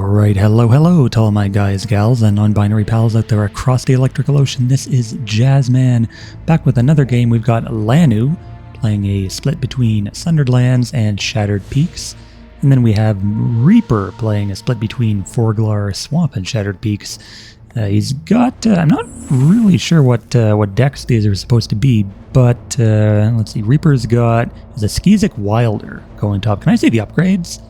Alright, hello to all my guys, gals, and non-binary pals out there across the electrical ocean. This is Jazzman, back with another game. We've got Lanu, playing a split between Sundered Lands and Shattered Peaks. And then we have Reaper, playing a split between Forglar Swamp and Shattered Peaks. He's got, I'm not really sure what decks these are supposed to be, but let's see, Reaper's got is a Skizik Wilder going top. Can I see the upgrades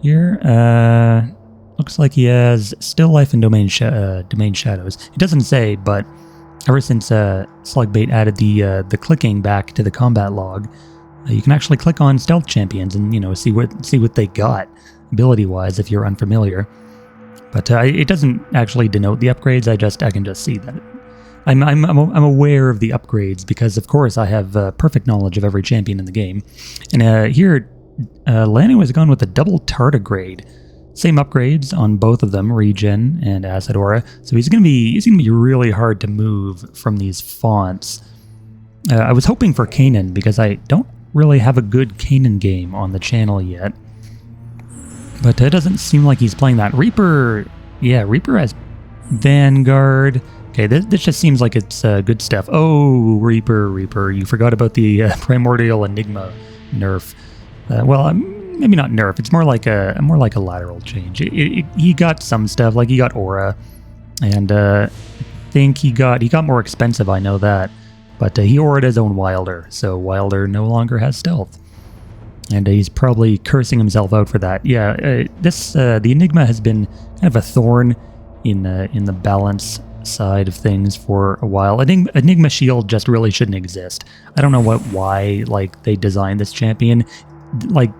here? Looks like he has Still Life and Domain Shadows. It doesn't say, but ever since Slugbait added the clicking back to the combat log, you can actually click on Stealth Champions and see what they got ability-wise if you're unfamiliar. But it doesn't actually denote the upgrades. I can just see that. I'm aware of the upgrades because, of course, I have perfect knowledge of every champion in the game. And here, Lanu has gone with a double tardigrade. Same upgrades on both of them, regen and acid aura. So he's gonna be really hard to move from these fonts. I was hoping for Kanan because I don't really have a good Kanan game on the channel yet. But it doesn't seem like he's playing that. Reaper has Vanguard. Okay, this just seems like it's good stuff. Oh, Reaper, you forgot about the Primordial Enigma nerf. Maybe not nerf. It's more like a lateral change. He got some stuff, like he got aura, and I think he got more expensive. I know that, but he aura'd his own Wilder, so Wilder no longer has stealth, and he's probably cursing himself out for that. Yeah, the Enigma has been kind of a thorn in the balance side of things for a while. Enigma Shield just really shouldn't exist. I don't know why they designed this champion.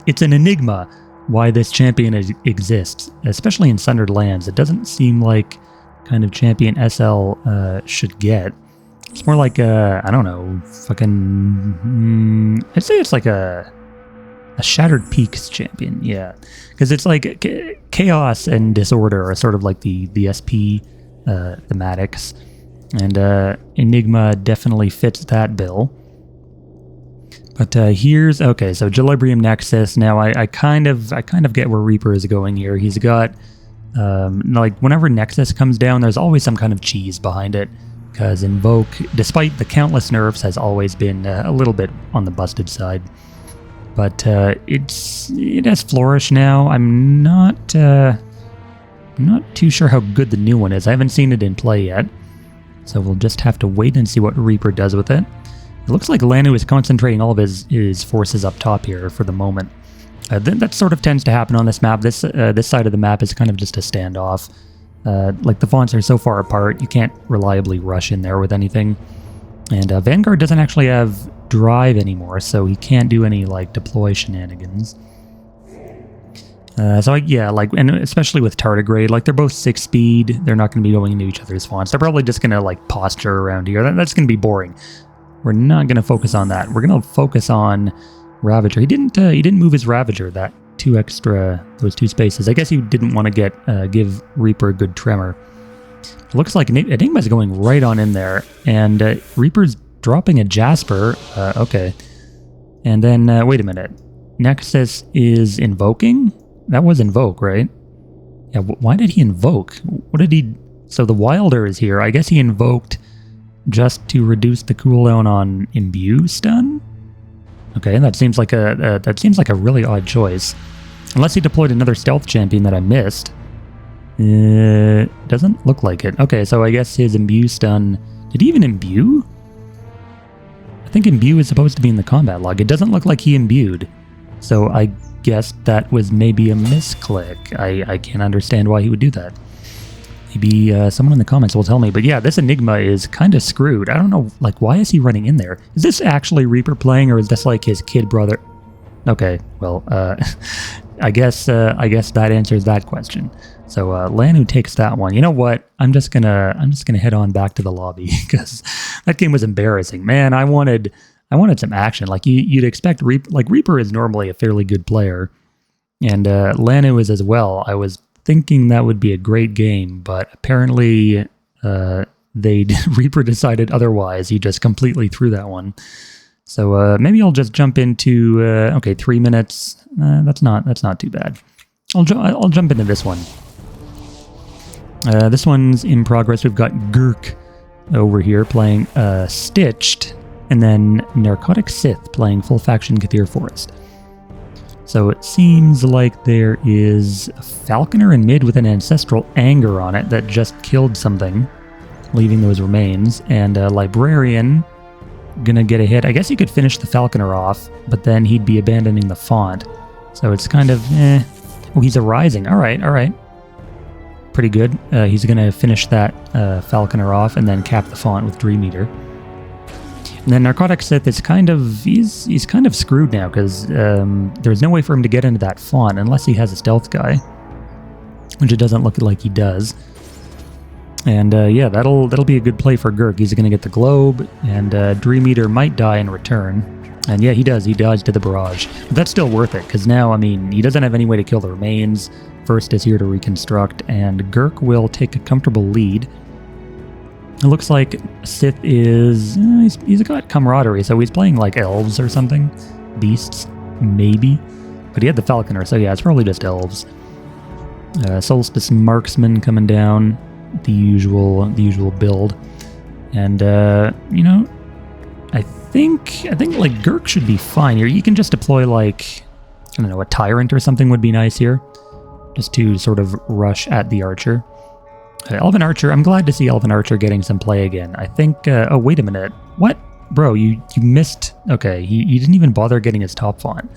It's an enigma why this champion exists, especially in Sundered Lands. It doesn't seem like kind of champion SL should get. It's more like I don't know, I'd say it's like a Shattered Peaks champion, yeah, because it's like chaos and disorder are sort of like the SP thematics, and Enigma definitely fits that bill. But so Gelibrium Nexus. Now I kind of get where Reaper is going here. He's got whenever Nexus comes down, there's always some kind of cheese behind it, because Invoke, despite the countless nerfs, has always been a little bit on the busted side. But it has Flourish now. I'm not too sure how good the new one is. I haven't seen it in play yet, so we'll just have to wait and see what Reaper does with it. It looks like Lanu is concentrating all of his forces up top here for the moment. That sort of tends to happen on this map. This side of the map is kind of just a standoff. The fonts are so far apart, you can't reliably rush in there with anything. And Vanguard doesn't actually have drive anymore, so he can't do any deploy shenanigans. And especially with Tardigrade, they're both 6 speed. They're not going to be going into each other's fonts. They're probably just going to posture around here. That's going to be boring. We're not going to focus on that. We're going to focus on Ravager. He didn't move his Ravager those 2 spaces. I guess he didn't want to give Reaper a good tremor. It looks like Enigma's going right on in there, and Reaper's dropping a Jasper. Okay. And then, wait a minute. Nexus is invoking? That was invoke, right? Yeah, why did he invoke? What did he... So the Wilder is here. I guess he invoked just to reduce the cooldown on Imbue stun? Okay, that seems like a really odd choice. Unless he deployed another stealth champion that I missed. Doesn't look like it. Okay, so I guess his Imbue stun... Did he even imbue? I think imbue is supposed to be in the combat log. It doesn't look like he imbued. So I guess that was maybe a misclick. I can't understand why he would do that. Maybe someone in the comments will tell me. But yeah, this Enigma is kind of screwed. I don't know, why is he running in there? Is this actually Reaper playing, or is this his kid brother? Okay, well, I guess that answers that question. So Lanu takes that one. You know what? I'm just gonna head on back to the lobby because that game was embarrassing. Man, I wanted some action. You'd expect Reaper is normally a fairly good player, and Lanu is as well. I was thinking that would be a great game, but apparently Reaper decided otherwise. He just completely threw that one. So maybe I'll just jump into 3 minutes. That's not too bad. I'll jump into this one. This one's in progress. We've got Girk over here playing Stitched, and then Narcotic Sith playing Full Faction Kathir Forest. So it seems like there is a Falconer in mid with an Ancestral Anger on it that just killed something, leaving those remains, and a Librarian gonna get a hit. I guess you could finish the Falconer off, but then he'd be abandoning the font. So it's kind of, Oh, he's a Rising. All right. Pretty good. He's gonna finish that Falconer off and then cap the font with Dream Eater. And then Narcotic Sith is kind of, he's kind of screwed now because there's no way for him to get into that font unless he has a stealth guy, which it doesn't look like he does. And yeah, that'll be a good play for Girk. He's going to get the globe, and Dream Eater might die in return. And yeah, he does. He dies to the barrage. But that's still worth it, because now, I mean, he doesn't have any way to kill the remains. First is here to reconstruct, and Girk will take a comfortable lead. It looks like Sith is... he's got camaraderie, so he's playing like elves or something. Beasts, maybe. But he had the Falconer, so yeah, it's probably just elves. Solstice Marksman coming down. The usual build. And, you know, I think like Girk should be fine here. You can just deploy like, I don't know, a Tyrant or something would be nice here. Just to sort of rush at the Archer. Elven Archer, I'm glad to see Elven Archer getting some play again. I think, oh, wait a minute. What? Bro, you missed... Okay, he didn't even bother getting his top font.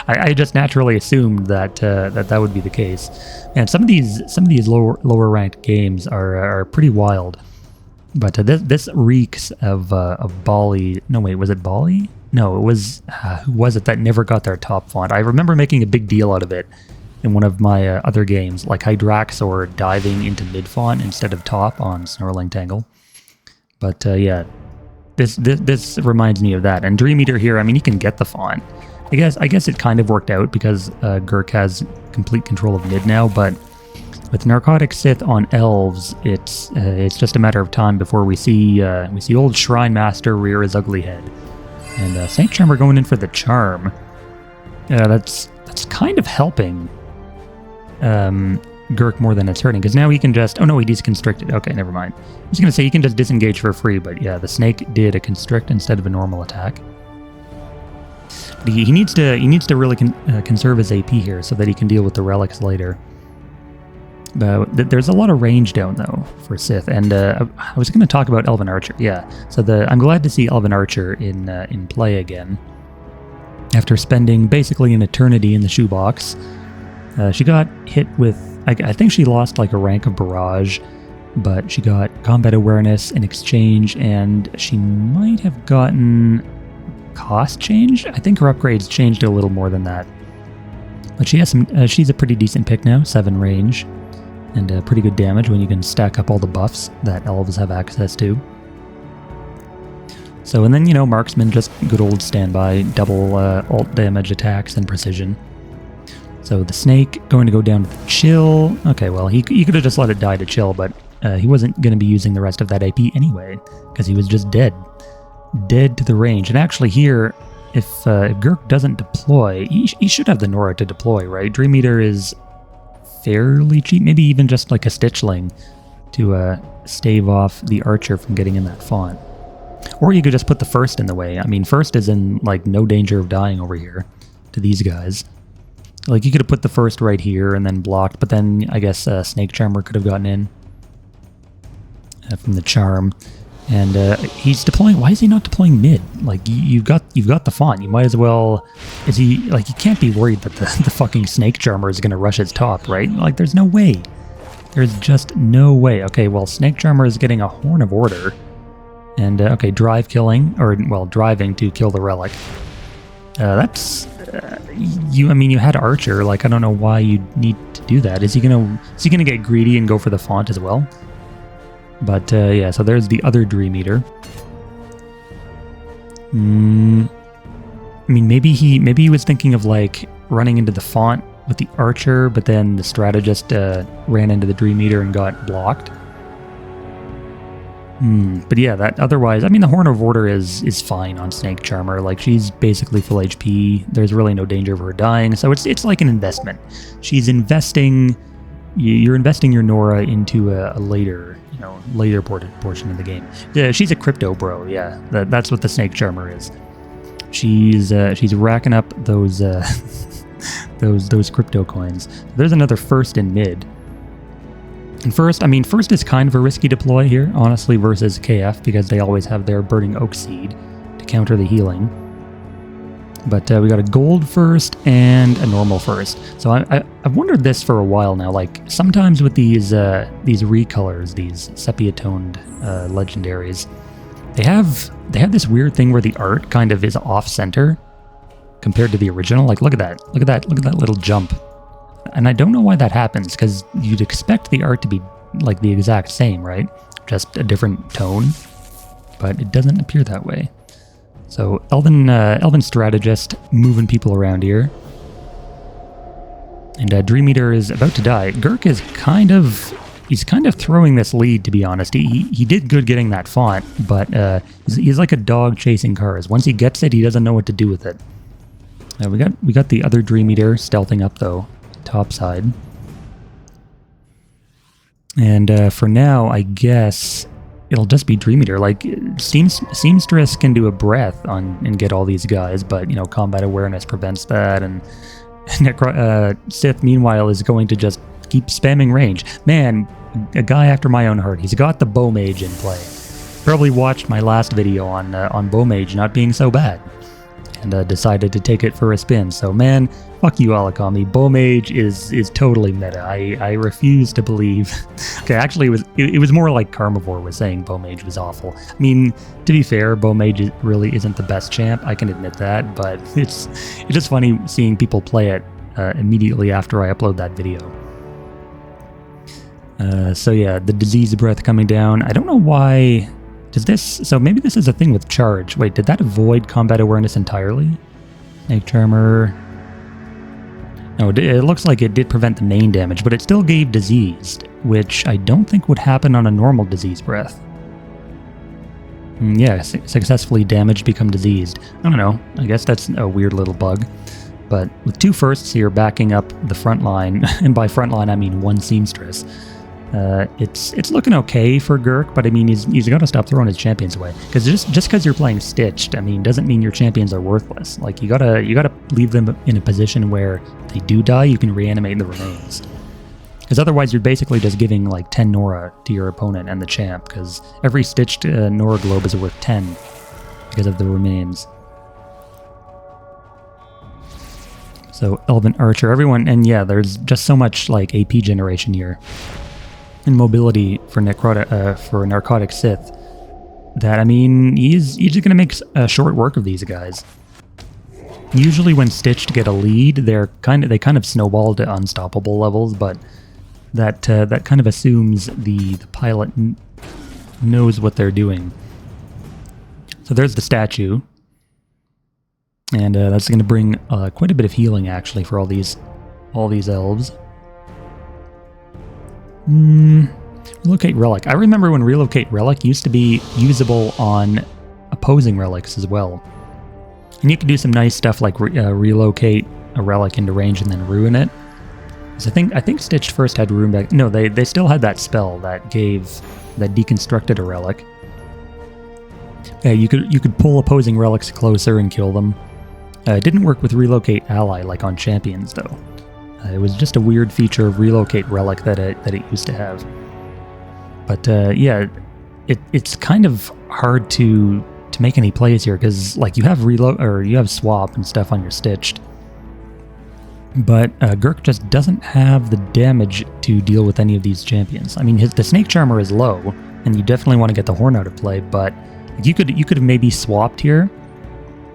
I just naturally assumed that that would be the case. And some of these lower ranked games are pretty wild. But this reeks of Bali. No, wait, was it Bali? No, it was... who was it that never got their top font? I remember making a big deal out of it in one of my other games, like Hydraxor diving into mid font instead of top on Snarling Tangle. But yeah... This reminds me of that. And Dream Eater here, I mean, he can get the font. I guess it kind of worked out because Girk has complete control of mid now, but with Narcotic Sith on elves, it's just a matter of time before we see old Shrine Master rear his ugly head. And Saint Charmer going in for the charm. That's kind of helping Girk more than it's hurting, because now he can just... Oh no, he's constricted. Okay, never mind. I was going to say he can just disengage for free, but yeah, the snake did a constrict instead of a normal attack. He needs to really conserve his AP here so that he can deal with the relics later. But there's a lot of range down though for Sith, and I was going to talk about Elven Archer. Yeah, so I'm glad to see Elven Archer in play again after spending basically an eternity in the shoebox. She got hit with... I think she lost like a rank of Barrage, but she got Combat Awareness in exchange, and she might have gotten cost change. I think her upgrades changed a little more than that. But she has some... she's a pretty decent pick now, 7 range, and pretty good damage when you can stack up all the buffs that elves have access to. So, and then, you know, Marksman, just good old standby, double alt damage attacks and precision. So the snake going to go down to chill. Okay, well, he could have just let it die to chill, but he wasn't going to be using the rest of that AP anyway, because he was just dead. Dead to the range. And actually here, if Girk doesn't deploy, he should have the Nora to deploy, right? Dream Eater is fairly cheap, maybe even just like a Stitchling to stave off the Archer from getting in that font. Or you could just put the First in the way. I mean, First is in like no danger of dying over here to these guys. Like, you could have put the First right here and then blocked, but then I guess Snake Charmer could have gotten in from the charm. And he's deploying... Why is he not deploying mid? Like, you've got the font. You might as well... Is he... Like, you can't be worried that the fucking Snake Charmer is going to rush his top, right? Like, there's no way. There's just no way. Okay, well, Snake Charmer is getting a Horn of Order. And, okay, drive killing... Or, well, driving to kill the relic. That's... I mean, you had Archer. Like, I don't know why you need to do that. Is he gonna get greedy and go for the font as well? But yeah, so there's the other Dream Eater. I mean, maybe he was thinking of like running into the font with the Archer, but then the strategist ran into the Dream Eater and got blocked. But yeah, that otherwise, I mean, the Horn of Order is fine on Snake Charmer. Like, she's basically full HP. There's really no danger of her dying, so it's like an investment. She's investing you're investing your Nora into a later, later portion of the game. Yeah, she's a crypto bro. Yeah, that's what the Snake Charmer is. She's racking up those those crypto coins. There's another first in mid. And first is kind of a risky deploy here, honestly, versus KF, because they always have their Burning Oak Seed to counter the healing. But we got a gold first and a normal first. So I've wondered this for a while now. Like sometimes with these recolors, these sepia-toned legendaries, they have this weird thing where the art kind of is off center compared to the original. Like look at that little jump. And I don't know why that happens, because you'd expect the art to be like the exact same, right? Just a different tone, but it doesn't appear that way. So Elven Strategist moving people around here. And Dream Eater is about to die. Girk is kind of throwing this lead, to be honest. He did good getting that font, but he's like a dog chasing cars. Once he gets it, he doesn't know what to do with it. We got the other Dream Eater stealthing up though, top side. And for now, I guess it'll just be Dream Eater. Like, Seamstress can do a breath and get all these guys, but, combat awareness prevents that, and Sith, meanwhile, is going to just keep spamming range. Man, a guy after my own heart. He's got the Bow Mage in play. Probably watched my last video on Bow Mage not being so bad, and decided to take it for a spin. So, man, fuck you, Alakami. Bow Mage is totally meta. I refuse to believe. Okay, actually, it was more like Carnivore was saying Bow Mage was awful. I mean, to be fair, Bow Mage really isn't the best champ. I can admit that, but it's just funny seeing people play it immediately after I upload that video. So yeah, the Disease Breath coming down. I don't know why. So maybe this is a thing with charge. Wait, did that avoid combat awareness entirely? Snake Charmer. No, it looks like it did prevent the main damage, but it still gave diseased, which I don't think would happen on a normal Disease Breath. Yeah, successfully damaged, become diseased. I don't know. I guess that's a weird little bug. But with two firsts here backing up the front line, and by front line I mean one Seamstress, it's looking okay for Girk, but I mean he's got to stop throwing his champions away, because just because you're playing Stitched, I mean, doesn't mean your champions are worthless. Like you gotta leave them in a position where if they do die, you can reanimate the remains. Because otherwise you're basically just giving like 10 Nora to your opponent and the champ, because every Stitched Nora globe is worth 10 because of the remains. So Elven Archer, everyone, and yeah, there's just so much like AP generation here and mobility for Narcotic Sith that, I mean, he's just gonna make short work of these guys. Usually when Stitched get a lead, they kind of snowball to unstoppable levels, but that kind of assumes the pilot knows what they're doing. So there's the statue, and that's going to bring quite a bit of healing actually for all these elves. Relocate Relic. I remember when Relocate Relic used to be usable on opposing relics as well. And you can do some nice stuff like relocate a relic into range and then ruin it. So I think Stitched first had ruin back. No, they still had that spell that deconstructed a relic. Yeah, you could pull opposing relics closer and kill them. It didn't work with Relocate Ally like on Champions though. It was just a weird feature of Relocate Relic that it used to have. But yeah, it's kind of hard to make any plays here, because like you have swap and stuff on your Stitched, but Girk just doesn't have the damage to deal with any of these champions. I mean, the Snake Charmer is low, and you definitely want to get the Horn out of play, but you could have maybe swapped here,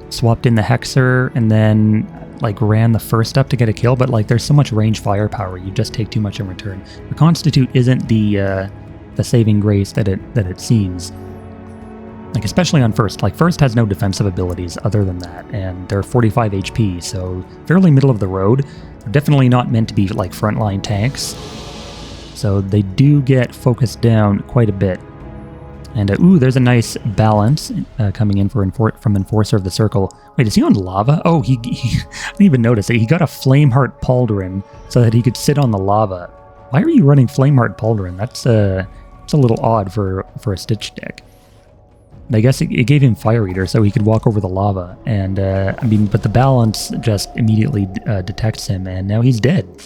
swapped in the Hexer, and then like ran the first up to get a kill, but like there's so much range firepower, you just take too much in return. The Constitute isn't the saving grace that it seems. Like especially on First. Like First has no defensive abilities other than that, and they're 45 HP, so fairly middle of the road. They're definitely not meant to be like frontline tanks, so they do get focused down quite a bit. And ooh, there's a nice balance coming in from Enforcer of the Circle. Wait, is he on lava? Oh, I didn't even notice it. He got a Flameheart Pauldron so that he could sit on the lava Why are you running Flameheart Pauldron? It's a little odd for a Stitch deck. I guess it gave him Fire Eater so he could walk over the lava, and I mean, but the balance just immediately detects him, and now he's dead.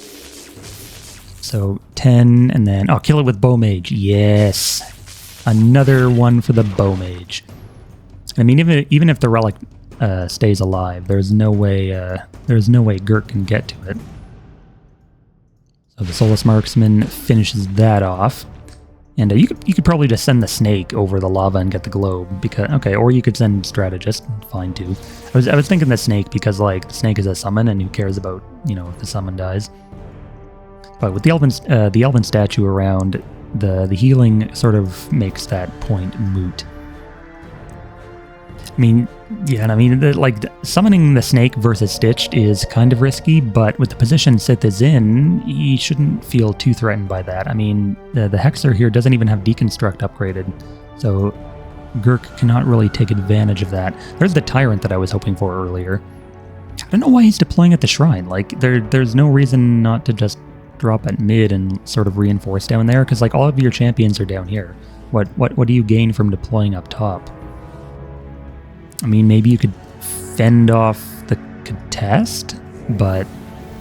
So 10, and then kill it with Bow Mage. Yes, another one for the Bow Mage. I mean, even if the relic stays alive, there's no way Girk can get to it. So the Soulless Marksman finishes that off. And you could probably just send the snake over the lava and get the globe, because or you could send strategist, fine too. I was thinking the snake because like the snake is a summon, and who cares about if the summon dies. But with the elven statue around, the healing sort of makes that point moot. I mean, yeah, and I mean, summoning the snake versus Stitched is kind of risky, but with the position Sith is in, he shouldn't feel too threatened by that. I mean, the Hexer here doesn't even have Deconstruct upgraded, so Girk cannot really take advantage of that. There's the Tyrant that I was hoping for earlier. I don't know why he's deploying at the Shrine. Like, there's no reason not to just drop at mid and sort of reinforce down there, because like all of your champions are down here. What do you gain from deploying up top? I mean, maybe you could fend off the contest, but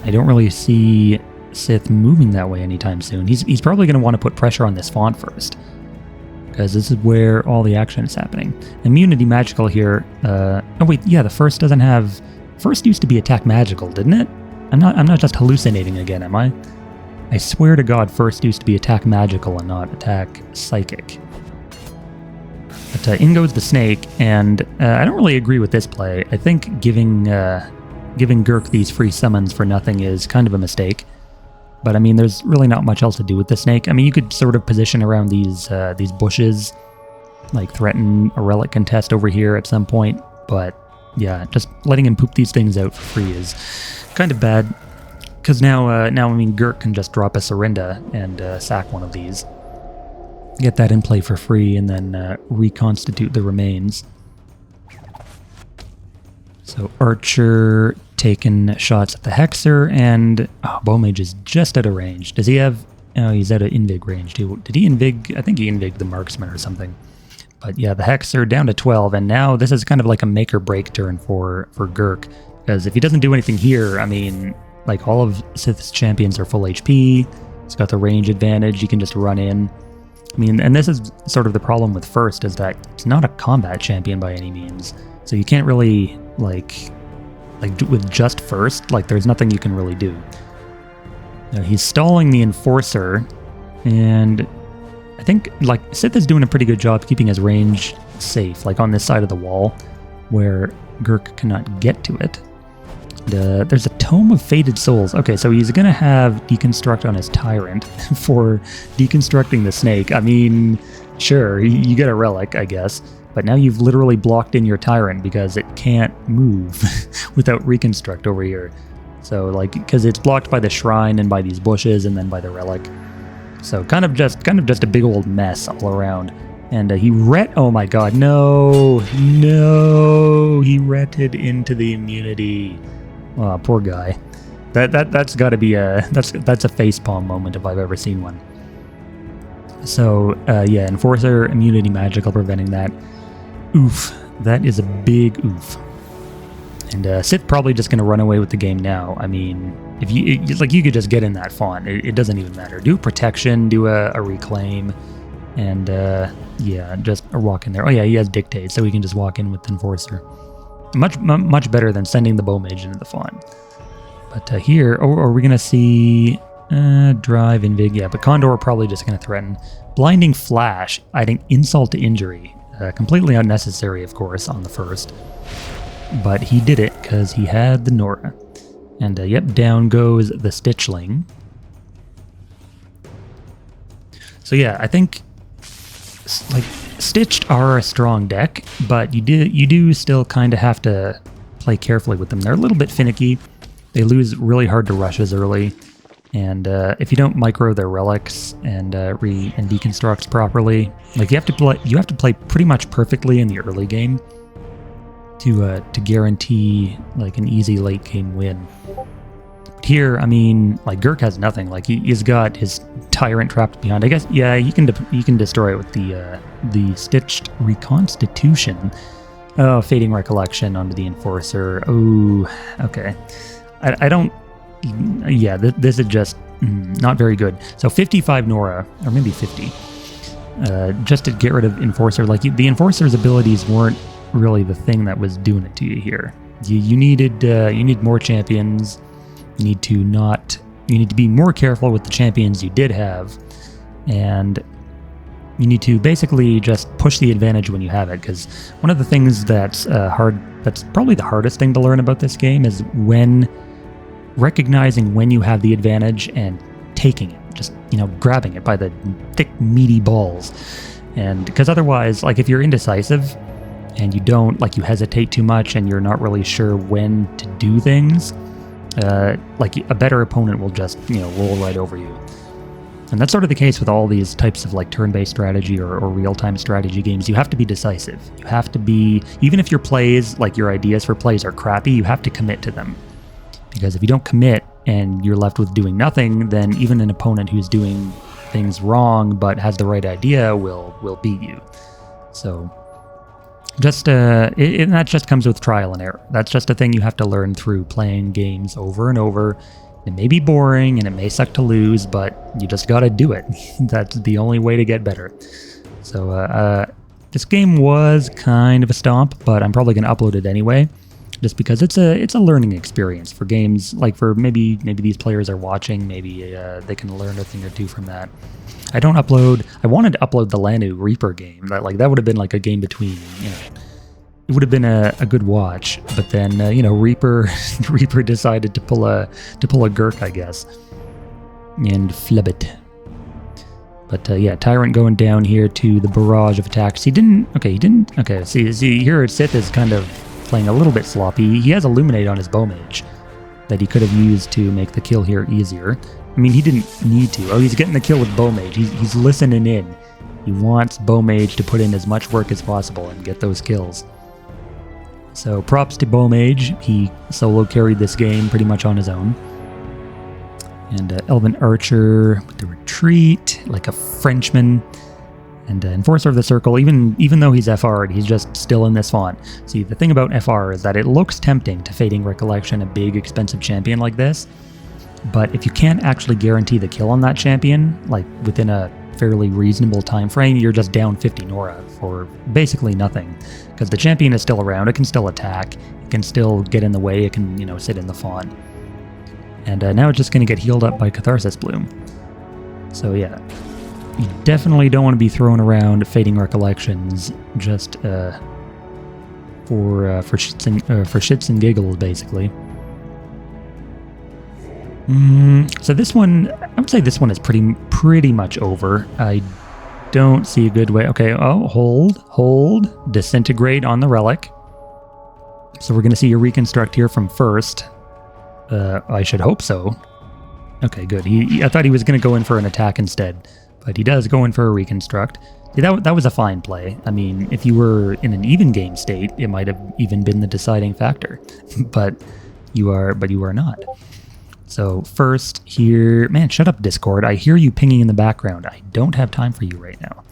I don't really see Sith moving that way anytime soon. He's probably going to want to put pressure on this font first, because this is where all the action is happening. Immunity Magical here. Oh wait, yeah, the first doesn't have. First used to be Attack Magical, didn't it? I'm not just hallucinating again, am I? I swear to God, first used to be Attack Magical and not Attack Psychic. But in goes the snake, and I don't really agree with this play. I think giving Girk these free summons for nothing is kind of a mistake. But I mean, there's really not much else to do with the snake. I mean, you could sort of position around these bushes, like threaten a relic contest over here at some point. But yeah, just letting him poop these things out for free is kind of bad. Because now I mean, Girk can just drop a Serinda and sack one of these. Get that in play for free, and then reconstitute the remains. So Archer taking shots at the Hexer, and Bowmage is just out of range. Does he have... Oh, he's out of Invig range too. Did he Invig? I think he Invig the Marksman or something. But yeah, the Hexer down to 12, and now this is kind of like a make or break turn for Girk. Because if he doesn't do anything here, I mean, like all of Sith's champions are full HP. He's got the range advantage, he can just run in. I mean, and this is sort of the problem with First, is that it's not a combat champion by any means. So you can't really, like with just First, like there's nothing you can really do. Now, he's stalling the Enforcer, and I think, like, Sith is doing a pretty good job keeping his range safe, like on this side of the wall, where Girk cannot get to it. There's a Tome of Fated Souls. Okay, so he's going to have Deconstruct on his Tyrant for deconstructing the snake. I mean, sure, you get a relic, I guess, but now you've literally blocked in your Tyrant because it can't move without Reconstruct over here. So, like, because it's blocked by the Shrine and by these bushes and then by the relic. So kind of just a big old mess all around. And he oh my god, no, he retted into the immunity. Oh, poor guy. That's got to be that's a facepalm moment if I've ever seen one. So yeah, Enforcer, Immunity Magical preventing that. Oof, that is a big oof. And Sith probably just gonna run away with the game now. I mean, if you could just get in that font, it doesn't even matter. Do protection, do a reclaim, and yeah, just walk in there. Oh yeah, he has Dictate, so we can just walk in with Enforcer. Much better than sending the Bowmage into the font. But here, are we going to see Drive, Invig? Yeah, but Condor probably just going to threaten. Blinding Flash, adding Insult to Injury. Completely unnecessary, of course, on the first. But he did it because he had the Nora. And yep, down goes the Stitchling. So yeah, I think, like, Stitched are a strong deck, but you do still kind of have to play carefully with them. They're a little bit finicky. They lose really hard to rushes early, and if you don't micro their relics and deconstruct properly, like you have to play pretty much perfectly in the early game to guarantee like an easy late game win. here, I mean, like Girk has nothing. Like he's got his Tyrant trapped behind. I guess, yeah, he can destroy it with the Stitched Reconstitution. Oh, Fading Recollection onto the Enforcer. Oh, okay. I don't... Yeah, this is just not very good. So 55 Nora, or maybe 50. Just to get rid of Enforcer. Like, the Enforcer's abilities weren't really the thing that was doing it to you here. You need more champions. You need to be more careful with the champions you did have. And you need to basically just push the advantage when you have it, because one of the things that's that's probably the hardest thing to learn about this game is recognizing when you have the advantage and taking it, just, grabbing it by the thick, meaty balls. And because otherwise, like, if you're indecisive and you hesitate too much and you're not really sure when to do things, like a better opponent will just, roll right over you. And that's sort of the case with all these types of like turn-based strategy or real-time strategy games. You have to be decisive. You have to be, even if your plays, like your ideas for plays are crappy, you have to commit to them. Because if you don't commit and you're left with doing nothing, then even an opponent who's doing things wrong but has the right idea will beat you. So and that just comes with trial and error. That's just a thing you have to learn through playing games over and over. It may be boring and it may suck to lose, but you just gotta do it. That's the only way to get better. So this game was kind of a stomp, but I'm probably gonna upload it anyway, just because it's a learning experience for games. Like, for maybe these players are watching, maybe they can learn a thing or two from that. I wanted to upload the Lanu Reaper game. That would have been like a game between, it would have been a good watch, but then Reaper decided to pull a Girk, I guess, and flub it. But yeah, Tyrant going down here to the barrage of attacks. He didn't. Okay, see here, Sith is kind of playing a little bit sloppy. He has Illuminate on his bow mage that he could have used to make the kill here easier. I mean, he didn't need to. Oh, he's getting the kill with bow mage. He's listening in. He wants bow mage to put in as much work as possible and get those kills. So props to bow mage. He solo carried this game pretty much on his own. And Elven Archer with the retreat, like a Frenchman. And Enforcer of the Circle, even though he's FR'd, he's just still in this font. See, the thing about FR is that it looks tempting to Fading Recollection a big, expensive champion like this. But if you can't actually guarantee the kill on that champion, like within a fairly reasonable time frame, you're just down 50 Nora for basically nothing. Because the champion is still around, it can still attack, it can still get in the way, it can, sit in the font. And now it's just going to get healed up by Catharsis Bloom. So yeah, you definitely don't want to be throwing around Fading Recollections just for shits and giggles, basically. So this one, I would say this one is pretty much over. I don't see a good way. Okay, hold, disintegrate on the relic. So we're going to see a reconstruct here from first. I should hope so. Okay, good. I thought he was going to go in for an attack instead, but he does go in for a reconstruct. See, that was a fine play. I mean, if you were in an even game state, it might have even been the deciding factor, but you are not. So first here, man, shut up, Discord. I hear you pinging in the background. I don't have time for you right now.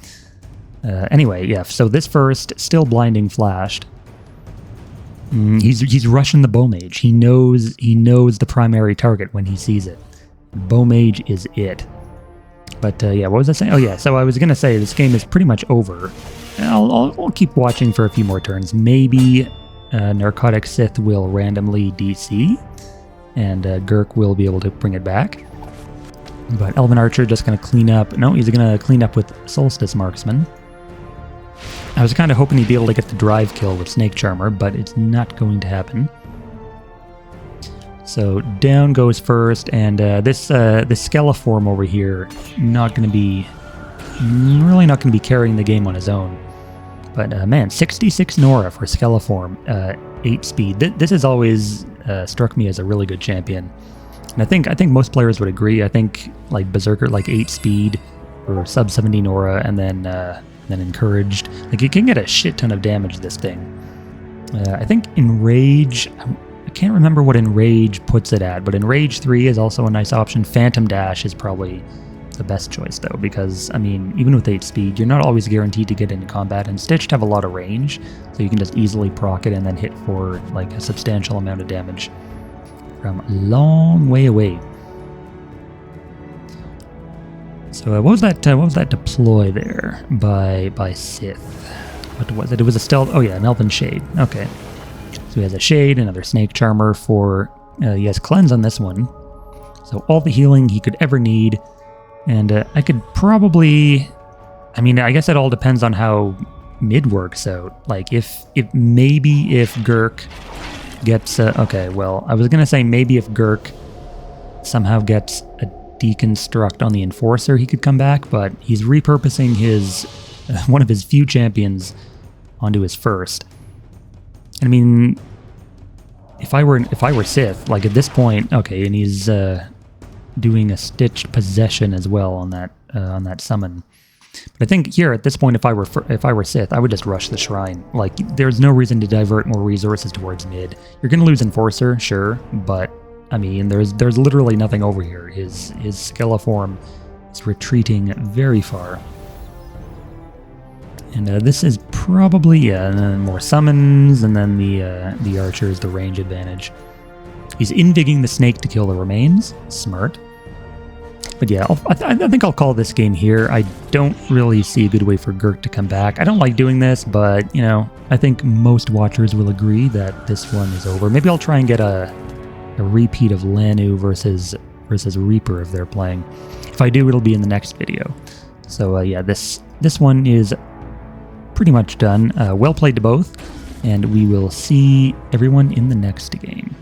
Anyway, yeah, so this first, still blinding flashed. He's rushing the bow mage. He knows the primary target when he sees it. Bow mage is it. But yeah, what was I saying? Oh yeah, so I was gonna say this game is pretty much over. I'll keep watching for a few more turns. Maybe Narcotic Sith will randomly DC, and Girk will be able to bring it back. But Elven Archer just gonna clean up. No, he's gonna clean up with Solstice Marksman. I was kind of hoping he'd be able to get the drive kill with Snake Charmer, but it's not going to happen. So down goes first, and this Skeleform over here, really not going to be carrying the game on his own. But man, 66 Nora for Skeleform, 8 speed. This has always struck me as a really good champion, and I think most players would agree. I think like Berserker, like 8 speed or sub 70 Nora, and then encouraged. Like, you can get a shit ton of damage this thing. I think Enrage, I can't remember what Enrage puts it at, but Enrage 3 is also a nice option. Phantom Dash is probably the best choice, though, because, I mean, even with 8 speed, you're not always guaranteed to get into combat, and Stitched have a lot of range, so you can just easily proc it and then hit for, like, a substantial amount of damage from a long way away. So what was that deploy there by Sith? What was it? It was a stealth. Oh yeah, an Elven Shade. Okay. So he has a Shade, another Snake Charmer for... he has Cleanse on this one. So all the healing he could ever need. And I could probably... I mean, I guess it all depends on how mid works out. Like, if Girk gets... okay, well, I was going to say maybe if Girk somehow gets a deconstruct on the Enforcer, he could come back, but he's repurposing his one of his few champions onto his first. I mean, if I were Sith, like at this point, okay, and he's doing a stitched possession as well on that summon. But I think here at this point, if I were Sith, I would just rush the shrine. Like, there's no reason to divert more resources towards mid. You're gonna lose Enforcer, sure, but I mean, there's literally nothing over here. His Skeleform is retreating very far. And this is probably, and then more summons, and then the archer is the range advantage. He's invigging the snake to kill the remains. Smart. But yeah, I think I'll call this game here. I don't really see a good way for Girk to come back. I don't like doing this, but, you know, I think most watchers will agree that this one is over. Maybe I'll try and get a repeat of Lanu versus Reaper if they're playing. If I do, it'll be in the next video. So yeah, this one is pretty much done. Well played to both, and we will see everyone in the next game.